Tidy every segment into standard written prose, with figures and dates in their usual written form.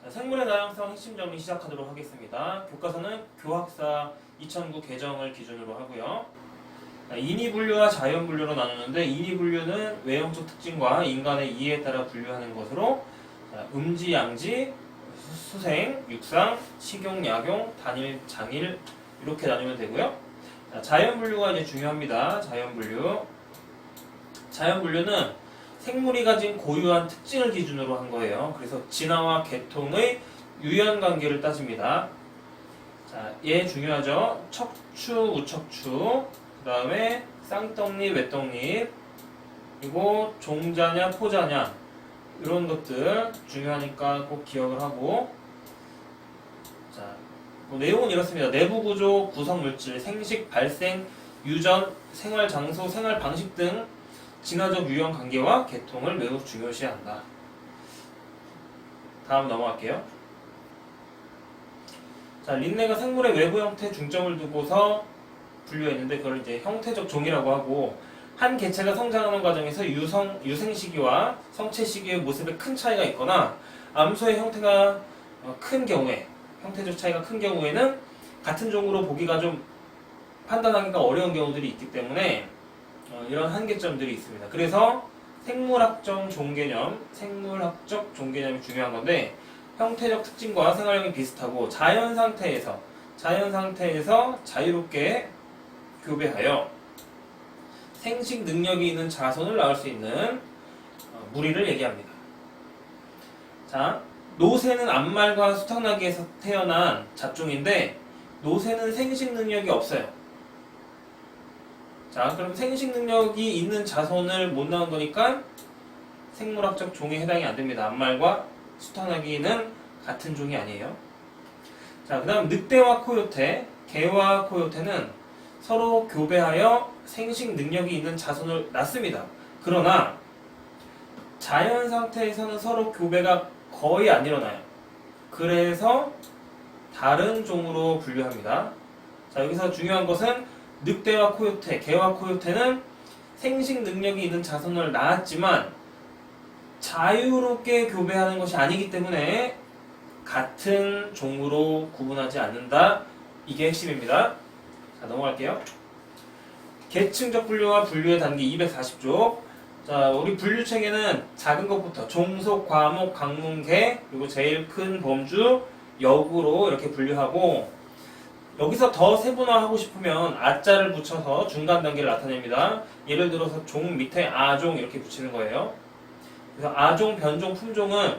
생물의 다양성 핵심 정리 시작하도록 하겠습니다. 교과서는 교학사 2009 개정을 기준으로 하고요. 인이분류와 자연분류로 나누는데, 인이분류는 외형적 특징과 인간의 이해에 따라 분류하는 것으로 음지, 양지, 수생, 육상, 식용, 약용, 단일, 장일 이렇게 나누면 되고요. 자연분류가 이제 중요합니다. 자연분류는 생물이 가진 고유한 특징을 기준으로 한 거예요. 그래서 진화와 개통의 유연관계를 따집니다. 자, 얘 중요하죠. 척추, 우척추, 그 다음에 쌍떡잎, 외떡잎, 그리고 종자냐, 포자냐 이런 것들 중요하니까 꼭 기억을 하고. 자, 내용은 이렇습니다. 내부 구조, 구성 물질, 생식, 발생, 유전, 생활 장소, 생활 방식 등 진화적 유형 관계와 개통을 매우 중요시한다. 다음 넘어갈게요. 자, 린네가 생물의 외부 형태 중점을 두고서 분류했는데, 그걸 이제 형태적 종이라고 하고, 한 개체가 성장하는 과정에서 유생 시기와 성체 시기의 모습에 큰 차이가 있거나 암소의 형태가 큰 경우에, 형태적 차이가 큰 경우에는 같은 종으로 보기가 좀 판단하기가 어려운 경우들이 있기 때문에 이런 한계점들이 있습니다. 그래서 생물학적 종개념이 중요한 건데, 형태적 특징과 생활형이 비슷하고 자연 상태에서 자유롭게 교배하여 생식 능력이 있는 자손을 낳을 수 있는 무리를 얘기합니다. 자, 노새는 암말과 수탉나기에서 태어난 잡종인데, 노새는 생식 능력이 없어요. 자, 그럼 생식 능력이 있는 자손을 못 낳은 거니까 생물학적 종에 해당이 안 됩니다. 암말과 수탉나기는 같은 종이 아니에요. 자, 그 다음 늑대와 코요테, 개와 코요테는 서로 교배하여 생식 능력이 있는 자손을 낳습니다. 그러나 자연 상태에서는 서로 교배가 거의 안 일어나요. 그래서 다른 종으로 분류합니다. 자, 여기서 중요한 것은 늑대와 코요테, 개와 코요테는 생식 능력이 있는 자손을 낳았지만 자유롭게 교배하는 것이 아니기 때문에 같은 종으로 구분하지 않는다. 이게 핵심입니다. 자, 넘어갈게요. 계층적 분류와 분류의 단계 240쪽. 자, 우리 분류 체계는 작은 것부터 종속, 과목, 강문, 개, 그리고 제일 큰 범주, 역으로 이렇게 분류하고, 여기서 더 세분화하고 싶으면 아자를 붙여서 중간 단계를 나타냅니다. 예를 들어서 종 밑에 아종 이렇게 붙이는 거예요. 그래서 아종, 변종, 품종은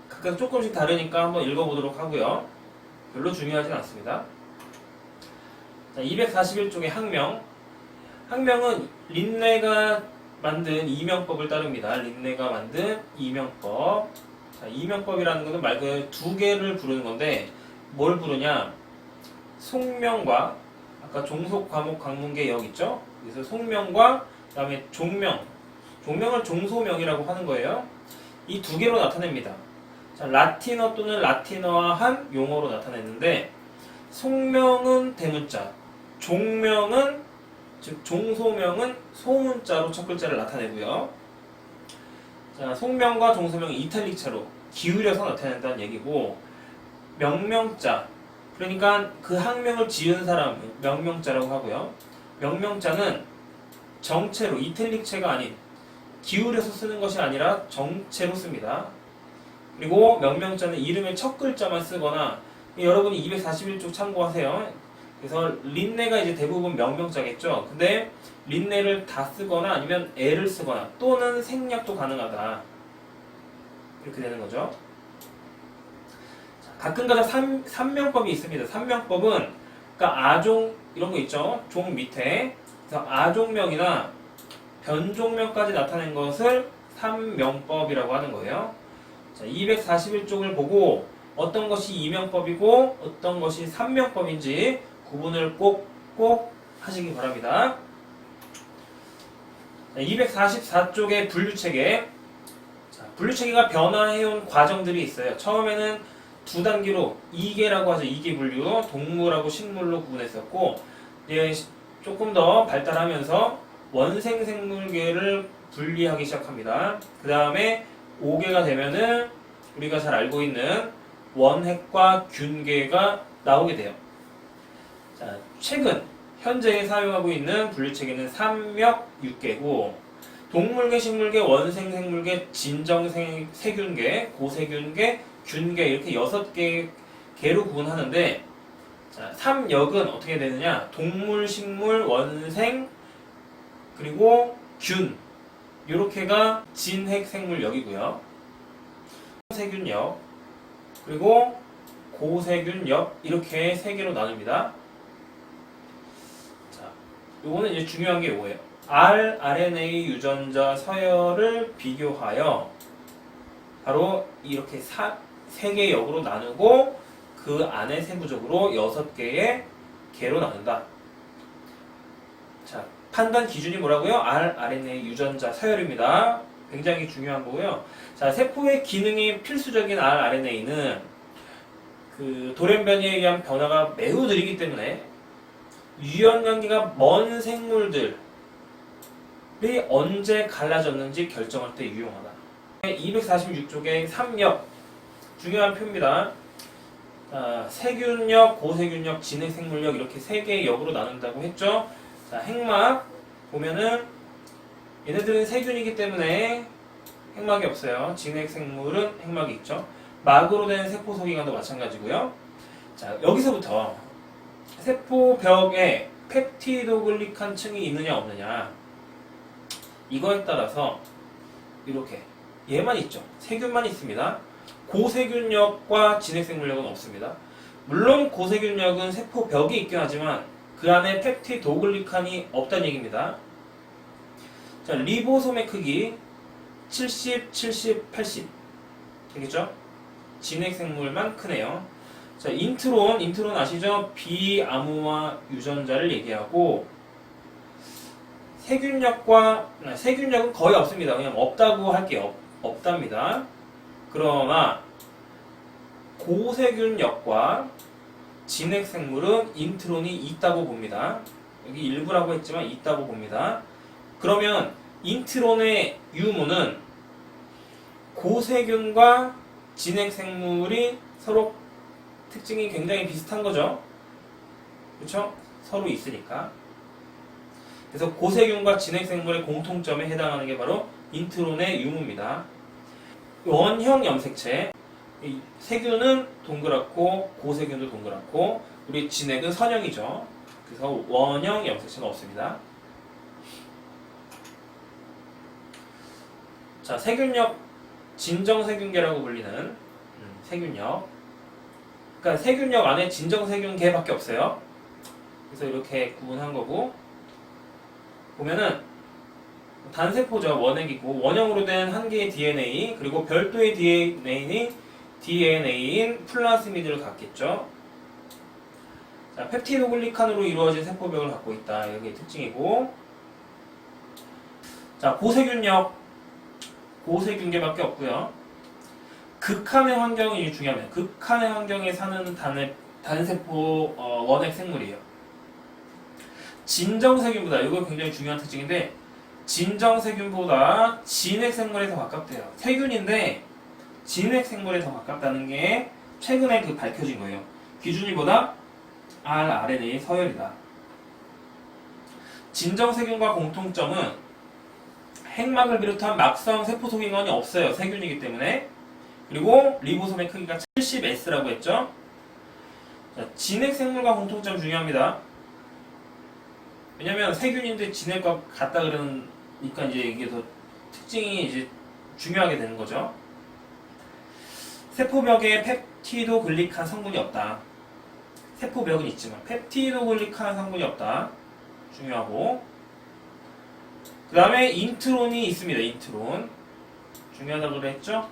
각각 조금씩 다르니까 한번 읽어보도록 하고요. 별로 중요하진 않습니다. 자, 241쪽의 학명. 학명은 린네가 만든 이명법을 따릅니다. 린네가 만든 이명법. 자, 이명법이라는 것은 말 그대로 두 개를 부르는 건데, 뭘 부르냐? 속명과 아까 종속, 과목, 강문계, 역 있죠? 그래서 속명과 그 다음에 종명을 종소명이라고 하는 거예요. 이 두 개로 나타냅니다. 자, 라틴어 또는 라틴어화한 용어로 나타냈는데, 속명은 대문자, 종명은 즉 종소명은 소문자로 첫 글자를 나타내고요. 자, 속명과 종소명은 이탈릭자로 기울여서 나타낸다는 얘기고, 명명자, 그러니까 그 학명을 지은 사람 명명자라고 하고요. 명명자는 정체로, 이탈릭체가 아닌 기울여서 쓰는 것이 아니라 정체로 씁니다. 그리고 명명자는 이름의 첫 글자만 쓰거나, 여러분이 241쪽 참고하세요. 그래서 린네가 이제 대부분 명명자겠죠. 근데 린네를 다 쓰거나 아니면 애를 쓰거나 또는 생략도 가능하다. 이렇게 되는 거죠. 가끔가다 삼명법이 있습니다. 삼명법은 그러니까 아종 이런 거 있죠. 종 밑에. 그래서 아종명이나 변종명까지 나타낸 것을 삼명법이라고 하는 거예요. 자, 241쪽을 보고 어떤 것이 이명법이고 어떤 것이 삼명법인지 구분을 꼭 하시기 바랍니다. 244쪽의 분류체계. 자, 분류체계가 변화해온 과정들이 있어요. 처음에는 두 단계로 2개라고 하죠. 2개 분류, 동물하고 식물로 구분했었고, 이제 조금 더 발달하면서 원생생물계를 분리하기 시작합니다. 그 다음에 5개가 되면은 우리가 잘 알고 있는 원핵과 균계가 나오게 돼요. 자, 최근 현재 사용하고 있는 분류체계는 삼역 6개고 동물계, 식물계, 원생 생물계, 진정생 세균계, 고세균계, 균계 이렇게 6개로 구분하는데 자, 3역은 어떻게 되느냐? 동물, 식물, 원생 그리고 균 이렇게가 진핵 생물역이고요. 세균역 그리고 고세균역 이렇게 3개로 나눕니다. 자, 요거는 이제 중요한 게 이거예요. rRNA 유전자 서열을 비교하여 바로 이렇게 3개의 역으로 나누고 그 안에 세부적으로 6개의 개로 나눈다. 자, 판단 기준이 뭐라고요? rRNA 유전자 서열입니다. 굉장히 중요한 거고요. 자, 세포의 기능이 필수적인 rRNA는 그 돌연변이에 의한 변화가 매우 느리기 때문에 유연관계가 먼 생물들이 언제 갈라졌는지 결정할 때 유용하다. 246쪽의 3역 중요한 표입니다. 세균역, 고세균역, 진핵생물역 이렇게 3개의 역으로 나눈다고 했죠. 자, 핵막 보면은 얘네들은 세균이기 때문에 핵막이 없어요. 진핵생물은 핵막이 있죠. 막으로 된 세포소기관도 마찬가지고요. 자, 여기서부터 세포벽에 펩티도글리칸 층이 있느냐 없느냐 이거에 따라서 이렇게 얘만 있죠. 세균만 있습니다. 고세균역과 진핵생물역은 없습니다. 물론 고세균역은 세포벽이 있긴 하지만 그 안에 펩티도글리칸이 없다는 얘기입니다. 자, 리보솜의 크기 70, 70, 80 되겠죠? 진핵생물만 크네요. 자, 인트론 아시죠? 비암호화 유전자를 얘기하고 세균역은 거의 없습니다. 그냥 없다고 할게요. 없답니다. 그러나 고세균역과 진핵생물은 인트론이 있다고 봅니다. 여기 일부라고 했지만 있다고 봅니다. 그러면 인트론의 유무는 고세균과 진핵생물이 서로 특징이 굉장히 비슷한 거죠. 그렇죠? 서로 있으니까. 그래서 고세균과 진핵생물의 공통점에 해당하는 게 바로 인트론의 유무입니다. 원형 염색체, 세균은 동그랗고 고세균도 동그랗고 우리 진핵은 선형이죠. 그래서 원형 염색체가 없습니다. 자, 세균역 진정세균계라고 불리는 세균역. 그러니까 세균역 안에 진정세균계밖에 없어요. 그래서 이렇게 구분한 거고 보면은 단세포죠. 원핵이고 원형으로 된 한 개의 DNA 그리고 별도의 DNA인 플라스미드를 갖겠죠. 자, 펩티도글리칸으로 이루어진 세포벽을 갖고 있다. 이게 특징이고 자, 고세균계밖에 없고요. 극한의 환경이 중요합니다. 극한의 환경에 사는 단세포 원핵 생물이에요. 진정세균보다 이거 굉장히 중요한 특징인데 진정세균보다 진핵생물에 더 가깝대요. 세균인데 진핵생물에 더 가깝다는 게 최근에 밝혀진 거예요. 기준이 뭐다? rRNA 서열이다. 진정세균과 공통점은 핵막을 비롯한 막성 세포소기관이 없어요. 세균이기 때문에. 그리고 리보솜의 크기가 70S라고 했죠. 자, 진핵생물과 공통점 중요합니다. 왜냐면 세균인데 진핵과 같다 그러니까 이제 이게 더 특징이 이제 중요하게 되는 거죠. 세포벽에 펩티도글리칸 성분이 없다. 세포벽은 있지만 펩티도글리칸 성분이 없다. 중요하고 그 다음에 인트론이 있습니다. 인트론 중요하다고 그랬죠.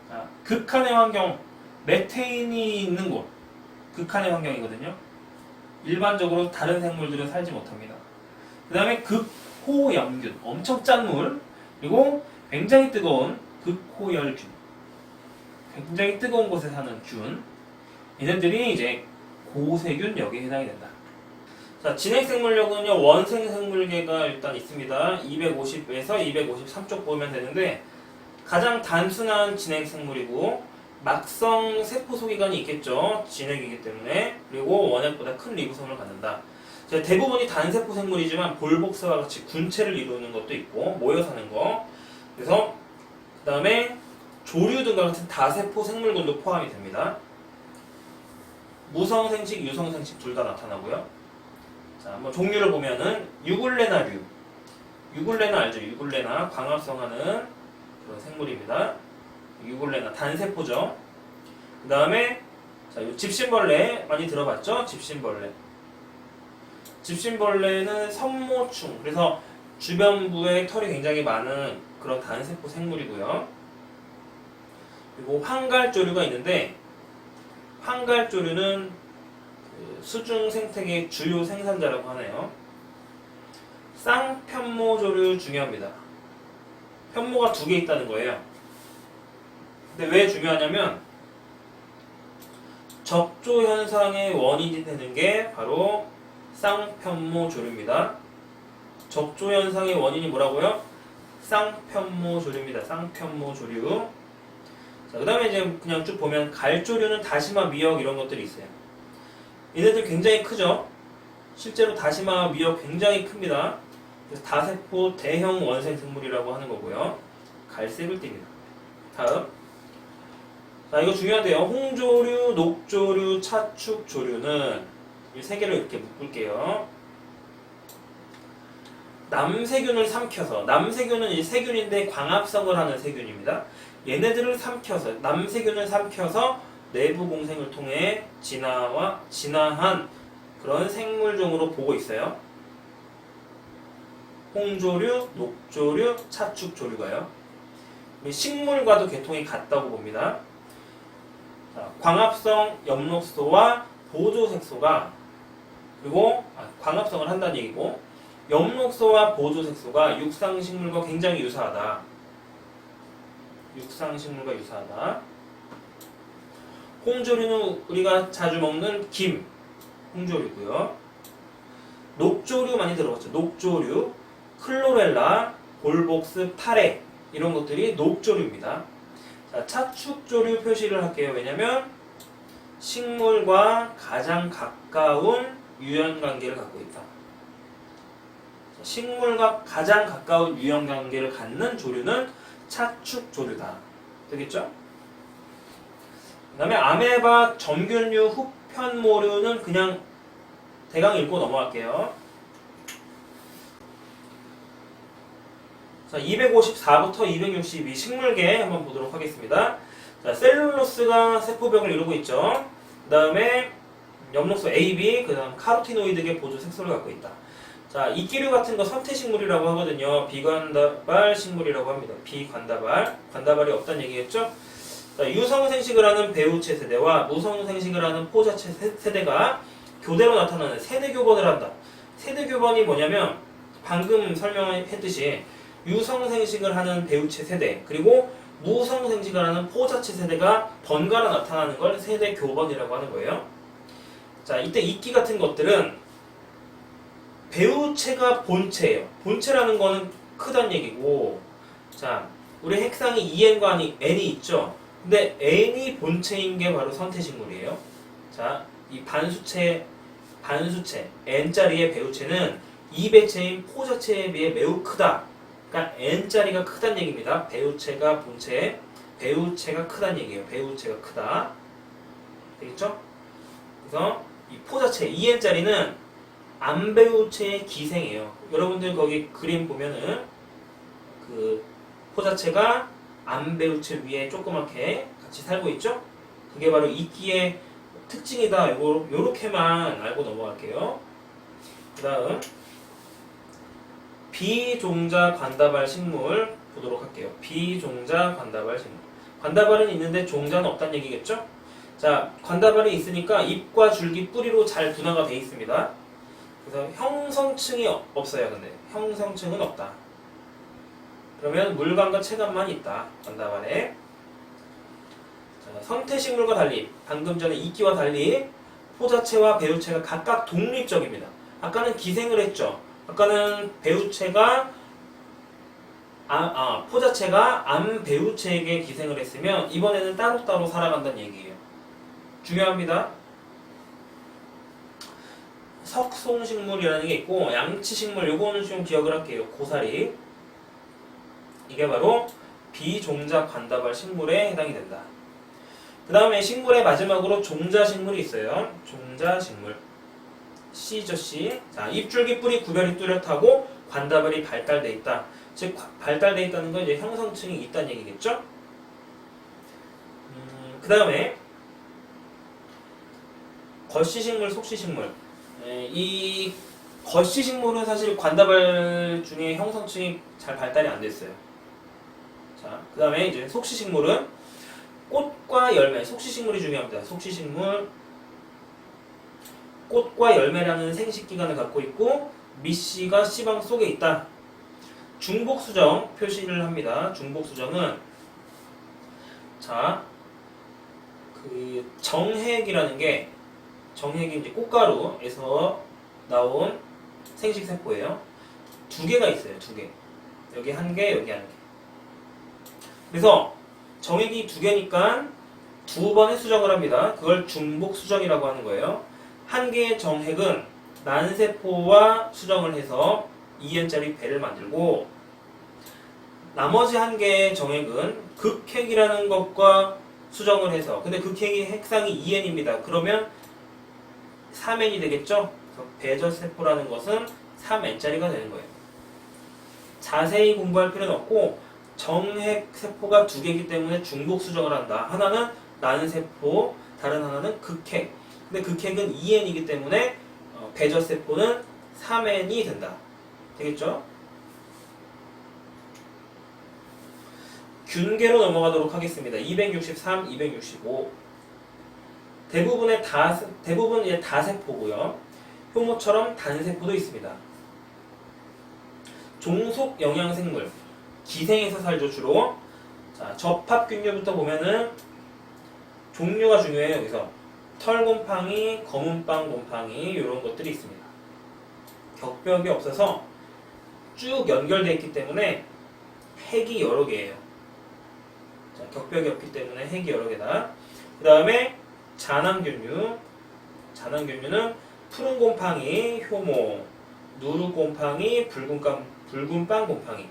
자, 극한의 환경 메테인이 있는 곳 극한의 환경이거든요. 일반적으로 다른 생물들은 살지 못합니다. 그 다음에 극호염균 엄청 짠 물 그리고 굉장히 뜨거운 극호열균 굉장히 뜨거운 곳에 사는 균 얘네들이 이제 고세균역에 해당이 된다. 자, 진핵생물역은요 원생생물계가 일단 있습니다. 250에서 253쪽 보면 되는데 가장 단순한 진핵생물이고 막성 세포 소기관이 있겠죠. 진액이기 때문에. 그리고 원액보다 큰 리보솜을 갖는다. 대부분이 단세포 생물이지만 볼복스와 같이 군체를 이루는 것도 있고 모여 사는 거. 그래서 그 다음에 조류 등과 같은 다세포 생물군도 포함이 됩니다. 무성생식, 유성생식 둘 다 나타나고요. 자, 한번 종류를 보면은 유굴레나류. 유굴레나 알죠? 유굴레나 광합성하는 그런 생물입니다. 유굴레나 단세포죠. 그 다음에 집신벌레 많이 들어봤죠? 집신벌레. 집신벌레는 선모충. 그래서 주변부에 털이 굉장히 많은 그런 단세포 생물이고요. 그리고 황갈조류가 있는데 황갈조류는 수중 생태계 주요 생산자라고 하네요. 쌍편모조류 중요합니다. 편모가 2개 있다는 거예요. 근데 왜 중요하냐면 적조 현상의 원인이 되는 게 바로 쌍편모조류입니다. 적조 현상의 원인이 뭐라고요? 쌍편모조류입니다. 쌍편모조류. 자, 그 다음에 이제 그냥 쭉 보면 갈조류는 다시마, 미역 이런 것들이 있어요. 얘네들 굉장히 크죠? 실제로 다시마, 미역 굉장히 큽니다. 그래서 다세포 대형 원생 생물이라고 하는 거고요. 갈색을 띱니다. 다음. 자, 이거 중요한데요. 홍조류, 녹조류, 차축조류는 이 3개를 이렇게 묶을게요. 남세균을 삼켜서, 남세균은 이 세균인데 광합성을 하는 세균입니다. 얘네들을 삼켜서, 남세균을 삼켜서 내부 공생을 통해 진화한 그런 생물종으로 보고 있어요. 홍조류, 녹조류, 차축조류가요. 식물과도 계통이 같다고 봅니다. 자, 광합성 엽록소와 보조색소가 그리고 광합성을 한다는 얘기고 엽록소와 보조색소가 육상식물과 굉장히 유사하다. 육상식물과 유사하다. 홍조류는 우리가 자주 먹는 김, 홍조류고요. 녹조류 많이 들어봤죠. 녹조류, 클로렐라, 볼복스, 파레 이런 것들이 녹조류입니다. 자, 차축조류 표시를 할게요. 왜냐면 식물과 가장 가까운 유연관계를 갖고 있다. 식물과 가장 가까운 유연관계를 갖는 조류는 차축조류다. 되겠죠? 그 다음에 아메바, 점균류, 흡편모류는 그냥 대강 읽고 넘어갈게요. 자, 254부터 262 식물계 한번 보도록 하겠습니다. 자, 셀룰로스가 세포벽을 이루고 있죠. 그 다음에 엽록소 AB, 그 다음 카로티노이드계 보조 색소를 갖고 있다. 자, 이끼류 같은 거 선태식물이라고 하거든요. 비관다발 식물이라고 합니다. 비관다발. 관다발이 없다는 얘기겠죠? 자, 유성생식을 하는 배우체 세대와 무성생식을 하는 포자체 세대가 교대로 나타나는 세대교번을 한다. 세대교번이 뭐냐면 방금 설명했듯이 유성생식을 하는 배우체 세대 그리고 무성생식을 하는 포자체 세대가 번갈아 나타나는 걸 세대교번이라고 하는 거예요. 자, 이때 이끼 같은 것들은 배우체가 본체예요. 본체라는 거는 크다는 얘기고, 자, 우리 핵상이 En과 N이 있죠. 근데 N이 본체인 게 바로 선태식물이에요. 자, 이 반수체 N자리의 배우체는 2배체인 포자체에 비해 매우 크다. 그러니까 N자리가 크다는 얘기입니다. 배우체가 본체, 배우체가 크다는 얘기예요. 배우체가 크다. 되겠죠? 그래서 이 포자체 2N자리는 암배우체의 기생이에요. 여러분들 거기 그림 보면은 그 포자체가 암배우체 위에 조그맣게 같이 살고 있죠? 그게 바로 이끼의 특징이다. 요렇게만 알고 넘어갈게요. 그 다음 비종자 관다발 식물 보도록 할게요. 비종자 관다발 식물. 관다발은 있는데 종자는 없다는 얘기겠죠? 자, 관다발이 있으니까 잎과 줄기, 뿌리로 잘 분화가 되어 있습니다. 그래서 형성층이 없어요. 근데 형성층은 없다. 그러면 물감과 체감만 있다. 관다발에. 자, 성태식물과 달리 방금 전에 이끼와 달리 포자체와 배우체가 각각 독립적입니다. 아까는 기생을 했죠. 아까는 배우체가 포 자체가 암 배우체에게 기생을 했으면 이번에는 따로따로 살아간다는 얘기예요. 중요합니다. 석송식물이라는 게 있고 양치식물, 요거는 좀 기억을 할게요. 고사리. 이게 바로 비종자 관다발 식물에 해당이 된다. 그 다음에 식물의 마지막으로 종자식물이 있어요. 종자식물. C죠, C. 자, 잎줄기 뿌리 구별이 뚜렷하고 관다발이 발달돼 있다. 즉, 발달돼 있다는 건 이제 형성층이 있다는 얘기겠죠? 그 다음에 겉시식물, 속시식물. 이 겉시식물은 사실 관다발 중에 형성층이 잘 발달이 안 됐어요. 자, 그 다음에 이제 속시식물은 꽃과 열매, 속시식물이 중요합니다. 속시식물, 꽃과 열매라는 생식기관을 갖고 있고 밑씨가 씨방 속에 있다. 중복수정 표시를 합니다. 중복수정은 자, 그 정핵이라는 게 정핵이 이제 꽃가루에서 나온 생식세포예요. 두 개가 있어요. 두 개. 여기 한 개, 여기 한 개. 그래서 정액이 두 개니까 두 번의 수정을 합니다. 그걸 중복수정이라고 하는 거예요. 한 개의 정핵은 난세포와 수정을 해서 2n짜리 배를 만들고 나머지 한 개의 정액은 극핵이라는 것과 수정을 해서 근데 극핵이 핵상이 2n입니다. 그러면 3n이 되겠죠? 그래서 배젖세포라는 것은 3n짜리가 되는 거예요. 자세히 공부할 필요는 없고 정핵세포가 두 개이기 때문에 중복수정을 한다. 하나는 난세포, 다른 하나는 극핵. 근데 극핵은 2n이기 때문에 배젖세포는 3n이 된다. 되겠죠? 균계로 넘어가도록 하겠습니다. 263, 265. 대부분 이제 다세포고요. 효모처럼 단세포도 있습니다. 종속 영양생물, 기생에서 살죠 주로. 자, 접합균류부터 보면은 종류가 중요해요. 여기서 털곰팡이, 검은빵 곰팡이 이런 것들이 있습니다. 격벽이 없어서 쭉 연결되어 있기 때문에 핵이 여러 개예요. 자, 격벽이 없기 때문에 핵이 여러 개다. 그 다음에 잔황균류. 잔황균류는 푸른 곰팡이, 효모, 누룩곰팡이, 붉은빵 곰팡이.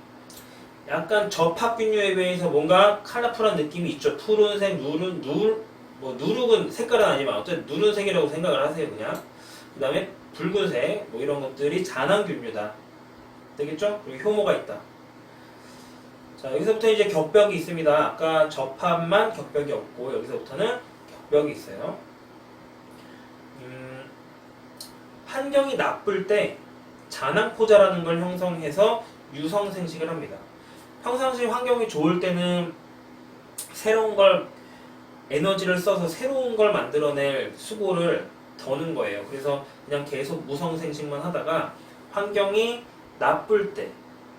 약간 접합균류에 비해서 뭔가 컬러풀한 느낌이 있죠. 푸른색, 누룩은 색깔은 아니지만 어쨌든 누른색이라고 생각을 하세요, 그냥. 그 다음에 붉은색, 뭐 이런 것들이 잔황균류다. 되겠죠? 그리고 효모가 있다. 자, 여기서부터 이제 격벽이 있습니다. 아까 접합만 격벽이 없고, 여기서부터는 격벽이 있어요. 환경이 나쁠 때 잔황포자라는 걸 형성해서 유성생식을 합니다. 평상시 환경이 좋을 때는 새로운 걸 에너지를 써서 새로운 걸 만들어낼 수고를 더는 거예요. 그래서 그냥 계속 무성생식만 하다가 환경이 나쁠 때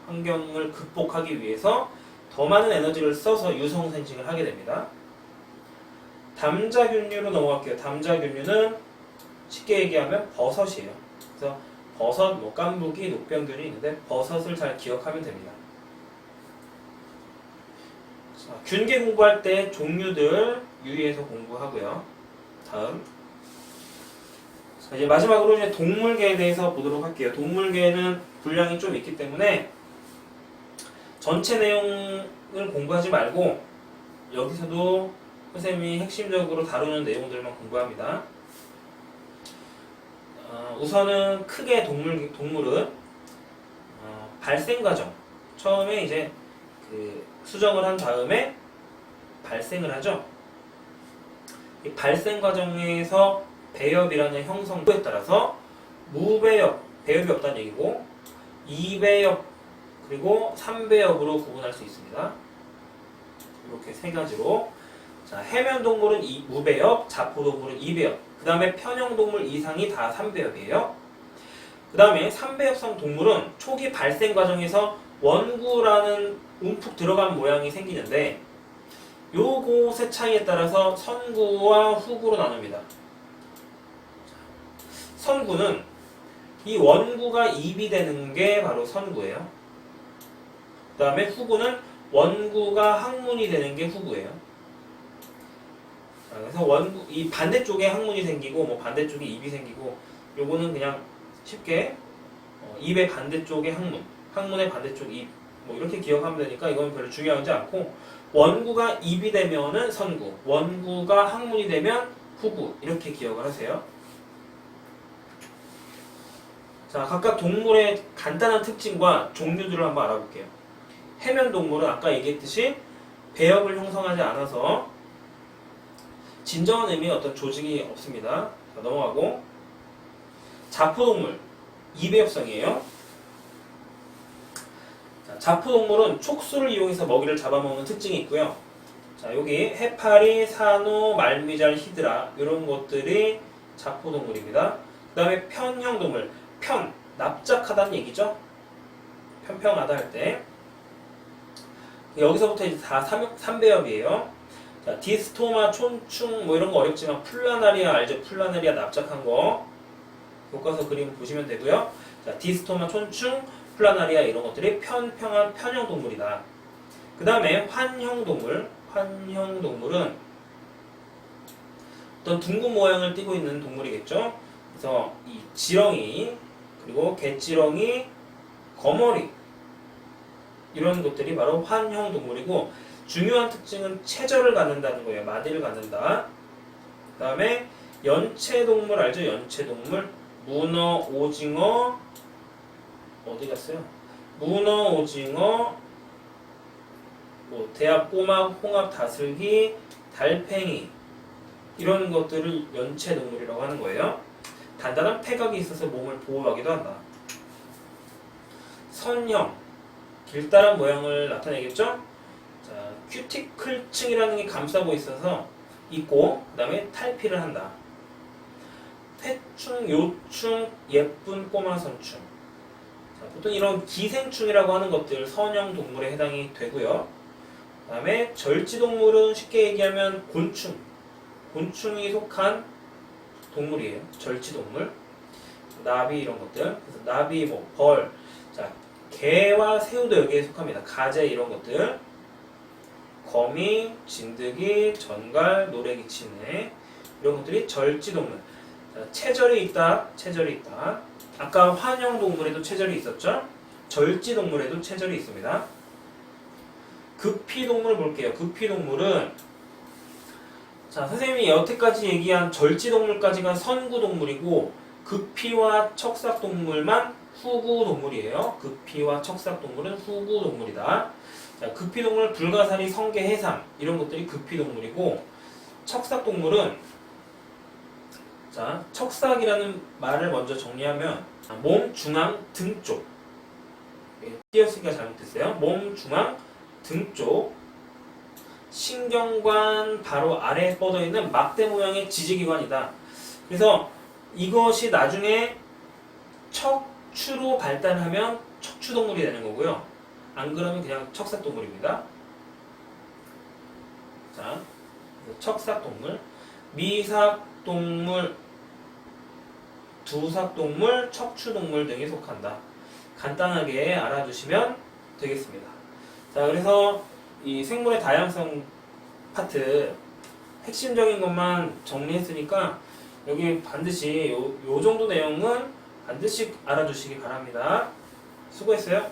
환경을 극복하기 위해서 더 많은 에너지를 써서 유성생식을 하게 됩니다. 담자균류로 넘어갈게요. 담자균류는 쉽게 얘기하면 버섯이에요. 그래서 버섯, 깐부기, 녹병균이 있는데 버섯을 잘 기억하면 됩니다. 자, 균계 공부할 때 종류들 유의해서 공부하고요. 다음. 자, 이제 마지막으로 이제 동물계에 대해서 보도록 할게요. 동물계는 분량이 좀 있기 때문에 전체 내용을 공부하지 말고 여기서도 선생님이 핵심적으로 다루는 내용들만 공부합니다. 우선은 크게 동물은 발생 과정. 처음에 이제 그 수정을 한 다음에 발생을 하죠. 이 발생 과정에서 배엽이라는 형성도에 따라서 무배엽, 배엽이 없다는 얘기고 2배엽 그리고 3배엽으로 구분할 수 있습니다. 이렇게 세 가지로. 자, 해면동물은 무배엽, 자포동물은 2배엽. 그 다음에 편형동물 이상이 다 3배엽이에요. 그 다음에 3배엽성 동물은 초기 발생 과정에서 원구라는 움푹 들어간 모양이 생기는데 요것의 차이에 따라서 선구와 후구로 나눕니다. 선구는 이 원구가 입이 되는 게 바로 선구예요. 그 다음에 후구는 원구가 항문이 되는 게 후구예요. 자, 그래서 원구, 이 반대쪽에 항문이 생기고, 뭐 반대쪽에 입이 생기고, 요거는 그냥 쉽게 입의 반대쪽에 항문, 항문의 반대쪽 입, 뭐 이렇게 기억하면 되니까 이건 별로 중요하지 않고, 원구가 입이 되면은 선구, 원구가 항문이 되면 후구, 이렇게 기억을 하세요. 자, 각각 동물의 간단한 특징과 종류들을 한번 알아볼게요. 해면 동물은 아까 얘기했듯이 배엽을 형성하지 않아서 진정한 의미의 어떤 조직이 없습니다. 자, 넘어가고. 자포동물, 이배엽성이에요. 자, 자포동물은 촉수를 이용해서 먹이를 잡아먹는 특징이 있고요. 자, 여기 해파리, 산호, 말미잘, 히드라 이런 것들이 자포동물입니다. 그 다음에 편형 동물, 편, 납작하다는 얘기죠. 편평하다 할 때. 여기서부터 이제 다 삼배엽이에요. 자, 디스토마, 촌충 뭐 이런 거 어렵지만 플라나리아 알죠? 플라나리아 납작한 거. 교과서 그림 보시면 되고요. 자, 디스토마, 촌충, 플라나리아 이런 것들이 편평한 편형 동물이다. 그 다음에 환형 동물. 환형 동물은 어떤 둥근 모양을 띠고 있는 동물이겠죠. 그래서 이 지렁이, 그리고 개지렁이, 거머리 이런 것들이 바로 환형 동물이고, 중요한 특징은 체절을 갖는다는 거예요. 마디를 갖는다. 그 다음에 연체동물 알죠? 연체동물. 문어, 오징어, 어디 갔어요? 문어, 오징어, 뭐 대합, 꼬막, 홍합, 다슬기, 달팽이 이런 것들을 연체동물이라고 하는 거예요. 단단한 폐각이 있어서 몸을 보호하기도 한다. 선형, 길다란 모양을 나타내겠죠? 자, 큐티클층이라는 게 감싸고 있어서 있고, 그 다음에 탈피를 한다. 회충, 요충, 예쁜 꼬마 선충. 자, 보통 이런 기생충이라고 하는 것들 선형 동물에 해당이 되고요. 그 다음에 절지동물은 쉽게 얘기하면 곤충, 곤충이 속한 동물이에요. 절지동물. 나비 이런 것들. 그래서 나비, 뭐 벌, 자, 개와 새우도 여기에 속합니다. 가재 이런 것들. 거미, 진드기, 전갈, 노래기, 치네 이런 것들이 절지동물. 자, 체절이 있다. 체절이 있다. 아까 환형 동물에도 체절이 있었죠. 절지동물에도 체절이 있습니다. 극피동물 볼게요. 극피동물은 자, 선생님이 여태까지 얘기한 절지동물까지가 선구동물이고, 극피와 척삭동물만 후구동물이에요. 극피와 척삭동물은 후구동물이다. 자, 극피동물 불가사리, 성게, 해삼 이런 것들이 극피동물이고, 척삭동물은 자, 척삭이라는 말을 먼저 정리하면 몸 중앙 등 쪽. 띄어쓰기가 잘못됐어요. 몸 중앙 등 쪽. 신경관 바로 아래에 뻗어있는 막대 모양의 지지기관이다. 그래서 이것이 나중에 척추로 발달하면 척추동물이 되는 거고요. 안 그러면 그냥 척삭동물입니다. 자, 척삭동물, 미삭동물, 두삭동물, 척추동물 등에 속한다. 간단하게 알아두시면 되겠습니다. 자, 그래서 이 생물의 다양성 파트 핵심적인 것만 정리했으니까 여기 반드시 요 정도 내용은 반드시 알아두시기 바랍니다. 수고했어요.